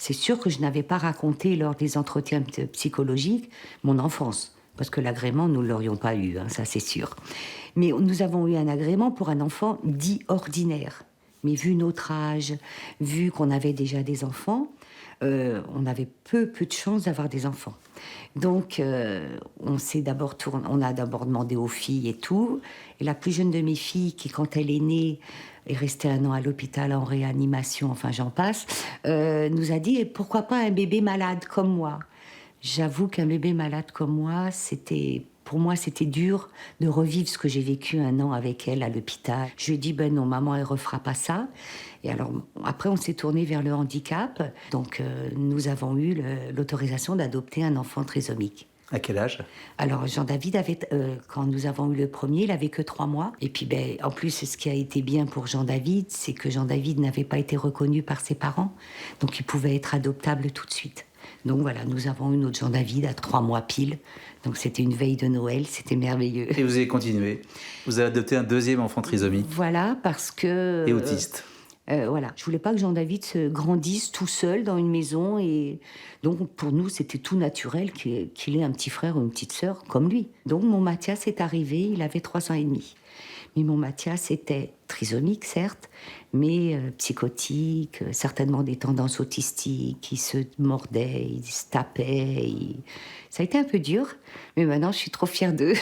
C'est sûr que je n'avais pas raconté lors des entretiens psychologiques mon enfance. Parce que l'agrément, nous ne l'aurions pas eu, hein, ça c'est sûr. Mais nous avons eu un agrément pour un enfant dit ordinaire. Mais vu notre âge, vu qu'on avait déjà des enfants, on avait peu de chances d'avoir des enfants. Donc, on a d'abord demandé aux filles et tout. Et la plus jeune de mes filles, qui quand elle est née, est restée 1 an à l'hôpital en réanimation, enfin j'en passe, nous a dit, pourquoi pas un bébé malade comme moi? J'avoue qu'un bébé malade comme moi, pour moi, c'était dur de revivre ce que j'ai vécu 1 an avec elle à l'hôpital. Je lui ai dit, ben non, maman, elle refera pas ça. Et alors, après, on s'est tourné vers le handicap. Donc, nous avons eu l'autorisation d'adopter un enfant trisomique. À quel âge? Alors, Jean-David quand nous avons eu le premier, il avait que 3 mois. Et puis, ben, en plus, ce qui a été bien pour Jean-David, c'est que Jean-David n'avait pas été reconnu par ses parents. Donc, il pouvait être adoptable tout de suite. Donc voilà, nous avons eu notre Jean-David à 3 mois pile. Donc c'était une veille de Noël, c'était merveilleux. Et vous avez continué. Vous avez adopté un deuxième enfant trisomique. Voilà, parce que... Et autiste. Voilà, je voulais pas que Jean-David se grandisse tout seul dans une maison. Et donc pour nous, c'était tout naturel qu'il ait un petit frère ou une petite sœur comme lui. Donc mon Mathias est arrivé, il avait 3 ans et demi. Mais mon Mathias était trisomique, certes, mais psychotique, certainement des tendances autistiques, il se mordait, il se tapait. Ça a été un peu dur, mais maintenant je suis trop fière d'eux.